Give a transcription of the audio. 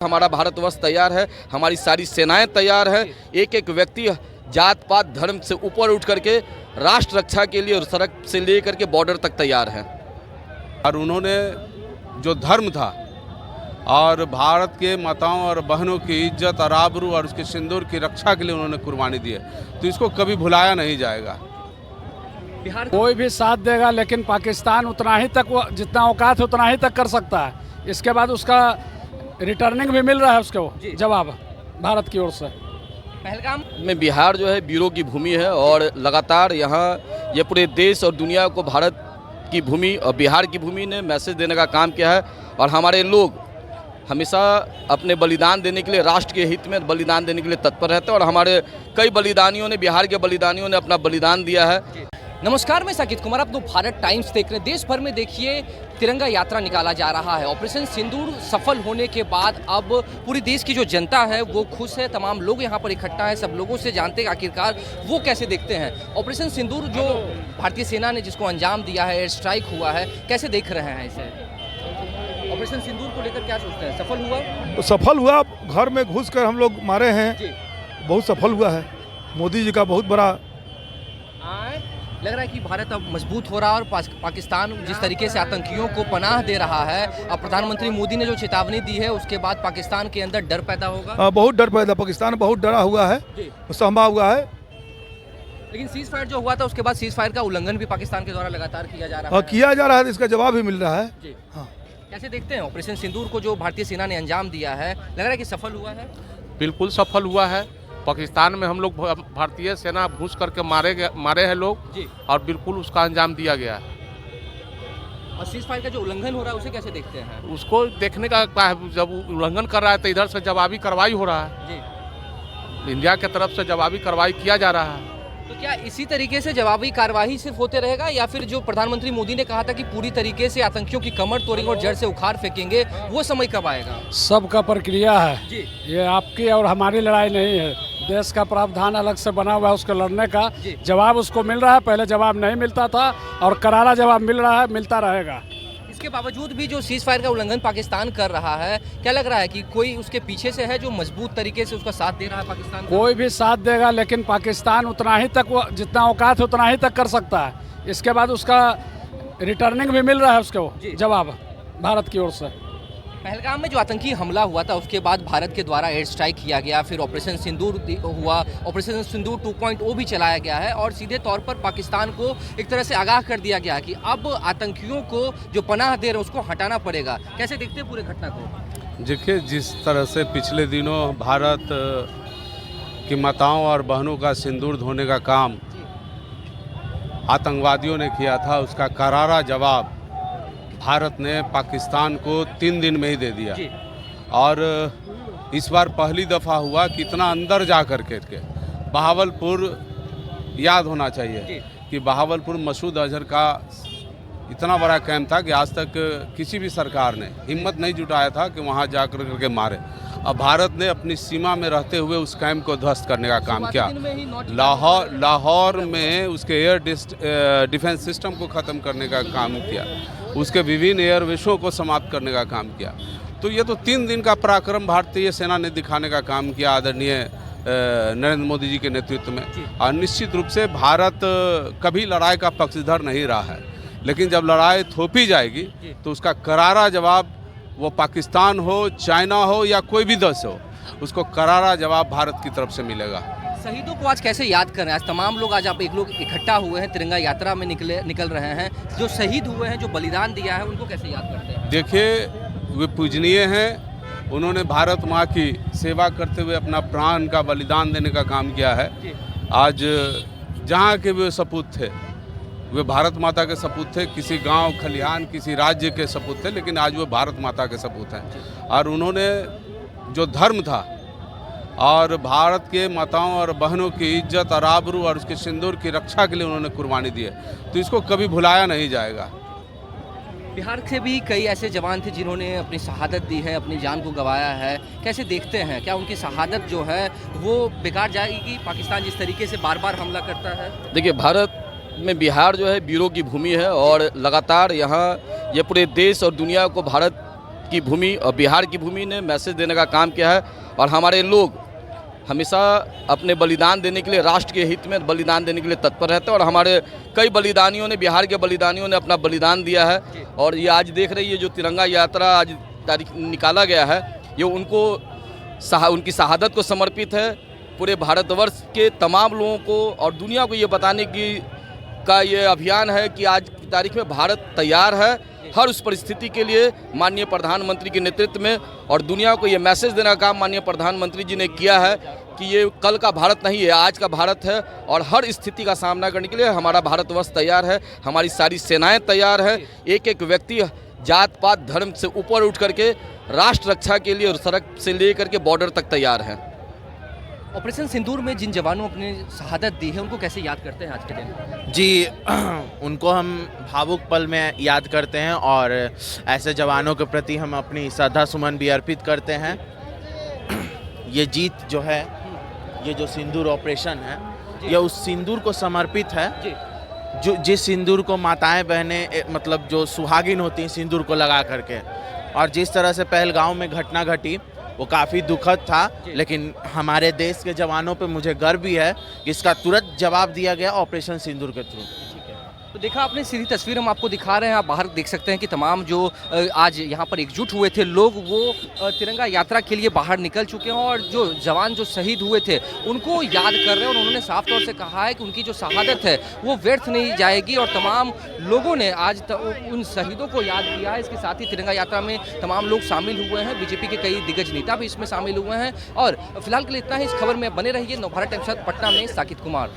हमारा भारतवर्ष तैयार है, हमारी सारी सेनाएं तैयार हैं। एक एक व्यक्ति जात पात धर्म से ऊपर उठ करके राष्ट्र रक्षा के लिए सड़क से लेकर के बॉर्डर तक तैयार हैं। और उन्होंने जो धर्म था और भारत के माताओं और बहनों की इज्जत और आबरू और उसके सिंदूर की रक्षा के लिए उन्होंने कुर्बानी दी है, तो इसको कभी भुलाया नहीं जाएगा। बिहार कोई भी साथ देगा, लेकिन पाकिस्तान उतना ही तक, जितना औकात है उतना ही तक कर सकता है। इसके बाद उसका रिटर्निंग भी मिल रहा है उसको जवाब भारत की ओर से। पहलगाम में बिहार जो है वीरों की भूमि है और लगातार यहाँ ये पूरे देश और दुनिया को भारत की भूमि और बिहार की भूमि ने मैसेज देने का काम किया है। और हमारे लोग हमेशा अपने बलिदान देने के लिए, राष्ट्र के हित में बलिदान देने के लिए तत्पर रहते हैं। और हमारे कई बलिदानियों ने, बिहार के बलिदानियों ने अपना बलिदान दिया है। नमस्कार, मैं साकित कुमार, आप लोग भारत टाइम्स देख रहे हैं। देश भर में देखिए तिरंगा यात्रा निकाला जा रहा है। ऑपरेशन सिंदूर सफल होने के बाद अब पूरी देश की जो जनता है वो खुश है। तमाम लोग यहाँ पर इकट्ठा है। सब लोगों से जानते हैं आखिरकार वो कैसे देखते हैं ऑपरेशन सिंदूर, जो भारतीय सेना ने जिसको अंजाम दिया है, एयर स्ट्राइक हुआ है, कैसे देख रहे हैं इसे? ऑपरेशन सिंदूर को लेकर क्या सोचते हैं? सफल हुआ तो सफल हुआ, घर में घुस कर हम लोग मारे हैं, बहुत सफल हुआ है। मोदी जी का बहुत बड़ा लग रहा है कि भारत अब मजबूत हो रहा है। और पाकिस्तान जिस तरीके से आतंकियों को पनाह दे रहा है, अब प्रधानमंत्री मोदी ने जो चेतावनी दी है उसके बाद पाकिस्तान के अंदर डर पैदा होगा। बहुत डर पैदा, पाकिस्तान बहुत डरा हुआ है, सहमा हुआ है। लेकिन सीज फायर जो हुआ था उसके बाद सीज फायर का उल्लंघन भी पाकिस्तान के द्वारा लगातार किया जा रहा है। किया जा रहा है, इसका जवाब भी मिल रहा है। हाँ। कैसे देखते हैं ऑपरेशन सिंदूर को जो भारतीय सेना ने अंजाम दिया है? लग रहा है कि सफल हुआ है। बिल्कुल सफल हुआ है। पाकिस्तान में हम लोग भारतीय सेना घुस करके मारे हैं लोग, और बिल्कुल उसका अंजाम दिया गया है। और सीज फायर का जो उल्लंघन हो रहा है उसे कैसे देखते हैं? उसको देखने का जब उल्लंघन कर रहा है तो इधर से जवाबी कार्रवाई हो रहा है जी। इंडिया की तरफ से जवाबी कार्रवाई किया जा रहा है। तो क्या इसी तरीके से जवाबी कार्रवाई सिर्फ होते रहेगा, या फिर जो प्रधानमंत्री मोदी ने कहा था कि पूरी तरीके से आतंकियों की कमर तोड़ेंगे और जड़ से उखाड़ फेंकेंगे, वो समय कब आएगा? सबका प्रक्रिया है जी। ये आपकी और हमारी लड़ाई नहीं है। देश का प्रावधान अलग से बना हुआ है उसको लड़ने का। जवाब उसको मिल रहा है, पहले जवाब नहीं मिलता था और करारा जवाब मिल रहा है, मिलता रहेगा। इसके बावजूद भी जो सीज फायर का उल्लंघन पाकिस्तान कर रहा है, क्या लग रहा है कि कोई उसके पीछे से है जो मजबूत तरीके से उसका साथ दे रहा है पाकिस्तान? कोई भी साथ देगा, लेकिन पाकिस्तान उतना ही तक, जितना औकात है उतना ही तक कर सकता है। इसके बाद उसका रिटर्निंग भी मिल रहा है उसको जवाब भारत की ओर से। पहलगाम में जो आतंकी हमला हुआ था उसके बाद भारत के द्वारा एयर स्ट्राइक किया गया, फिर ऑपरेशन सिंदूर हुआ, ऑपरेशन सिंदूर 2.0 भी चलाया गया है। और सीधे तौर पर पाकिस्तान को एक तरह से आगाह कर दिया गया कि अब आतंकियों को जो पनाह दे रहे हैं उसको हटाना पड़ेगा। कैसे देखते हैं पूरे घटना को? देखिए, जिस तरह से पिछले दिनों भारत की माताओं और बहनों का सिंदूर धोने का काम आतंकवादियों ने किया था, उसका करारा जवाब भारत ने पाकिस्तान को 3 दिन में ही दे दिया। और इस बार पहली दफ़ा हुआ कि इतना अंदर जा कर के बहावलपुर याद होना चाहिए कि बहावलपुर मसूद अजहर का इतना बड़ा कैंप था कि आज तक किसी भी सरकार ने हिम्मत नहीं जुटाया था कि वहाँ जा कर के मारे। अब भारत ने अपनी सीमा में रहते हुए उस कैंप को ध्वस्त करने का काम किया। लाहौर में उसके एयर डिफेंस सिस्टम को ख़त्म करने का काम किया, उसके विभिन्न एयरवेसों को समाप्त करने का काम किया। तो ये तो 3 दिन का पराक्रम भारतीय सेना ने दिखाने का काम किया आदरणीय नरेंद्र मोदी जी के नेतृत्व में। और निश्चित रूप से भारत कभी लड़ाई का पक्षधर नहीं रहा है, लेकिन जब लड़ाई थोपी जाएगी तो उसका करारा जवाब, वो पाकिस्तान हो, चाइना हो या कोई भी देश हो, उसको करारा जवाब भारत की तरफ से मिलेगा। शहीदों को आज कैसे याद कर रहे हैं? आज तमाम लोग, आज आप एक लोग इकट्ठा हुए हैं, तिरंगा यात्रा में निकल रहे हैं। जो शहीद हुए हैं, जो बलिदान दिया है, उनको कैसे याद करते हैं? देखिए, वे पूजनीय हैं। उन्होंने भारत माँ की सेवा करते हुए अपना प्राण का बलिदान देने का काम किया है। आज जहाँ के वे सपूत थे, वे भारत माता के सपूत थे। किसी गांव खलिहान, किसी राज्य के सपूत थे, लेकिन आज वो भारत माता के सपूत हैं। और उन्होंने जो धर्म था और भारत के माताओं और बहनों की इज्जत और आबरू और उसके सिंदूर की रक्षा के लिए उन्होंने कुर्बानी दी है, तो इसको कभी भुलाया नहीं जाएगा। बिहार से भी कई ऐसे जवान थे जिन्होंने अपनी शहादत दी है, अपनी जान को गंवाया है। कैसे देखते हैं, क्या उनकी शहादत जो है वो बेकार जाएगी पाकिस्तान जिस तरीके से बार बार हमला करता है? देखिए, भारत में बिहार जो है वीरों की भूमि है और लगातार यहाँ ये पूरे देश और दुनिया को भारत की भूमि और बिहार की भूमि ने मैसेज देने का काम किया है। और हमारे लोग हमेशा अपने बलिदान देने के लिए, राष्ट्र के हित में बलिदान देने के लिए तत्पर रहते हैं। और हमारे कई बलिदानियों ने, बिहार के बलिदानियों ने अपना बलिदान दिया है। और ये आज देख रही है जो तिरंगा यात्रा आज तारीख निकाला गया है, ये उनकी शहादत को समर्पित है। पूरे भारतवर्ष के तमाम लोगों को और दुनिया को ये बताने का ये अभियान है कि आज की तारीख में भारत तैयार है हर उस परिस्थिति के लिए माननीय प्रधानमंत्री के नेतृत्व में। और दुनिया को ये मैसेज देने का काम माननीय प्रधानमंत्री जी ने किया है कि ये कल का भारत नहीं है, आज का भारत है। और हर स्थिति का सामना करने के लिए हमारा भारतवर्ष तैयार है, हमारी सारी सेनाएं तैयार है। एक एक व्यक्ति जात पात धर्म से ऊपर उठ करके राष्ट्र रक्षा के लिए और सड़क से लेकर के बॉर्डर तक तैयार है। ऑपरेशन सिंदूर में जिन जवानों ने अपनी शहादत दी है, उनको कैसे याद करते हैं आज के दिन? जी उनको हम भावुक पल में याद करते हैं और ऐसे जवानों के प्रति हम अपनी श्रद्धा सुमन भी अर्पित करते हैं। ये जीत जो है, ये जो सिंदूर ऑपरेशन है, ये उस सिंदूर को समर्पित है जो जिस सिंदूर को माताएं बहनें मतलब जो सुहागिन होती हैं सिंदूर को लगा करके। और जिस तरह से पहलगांव में घटना घटी वो काफ़ी दुखद था, लेकिन हमारे देश के जवानों पे मुझे गर्व भी है कि इसका तुरंत जवाब दिया गया ऑपरेशन सिंदूर के थ्रू। तो देखा आपने, सीधी तस्वीर हम आपको दिखा रहे हैं। आप बाहर देख सकते हैं कि तमाम जो आज यहाँ पर एकजुट हुए थे लोग, वो तिरंगा यात्रा के लिए बाहर निकल चुके हैं और जो जवान जो शहीद हुए थे उनको याद कर रहे हैं। और उन्होंने साफ तौर से कहा है कि उनकी जो शहादत है वो व्यर्थ नहीं जाएगी। और तमाम लोगों ने आज उन शहीदों को याद किया है। इसके साथ ही तिरंगा यात्रा में तमाम लोग शामिल हुए हैं, बीजेपी के कई दिग्गज नेता भी इसमें शामिल हुए हैं। और फिलहाल के लिए इतना ही। इस खबर में बने रहिए। नवभारत टाइम्स पटना में साकिब कुमार।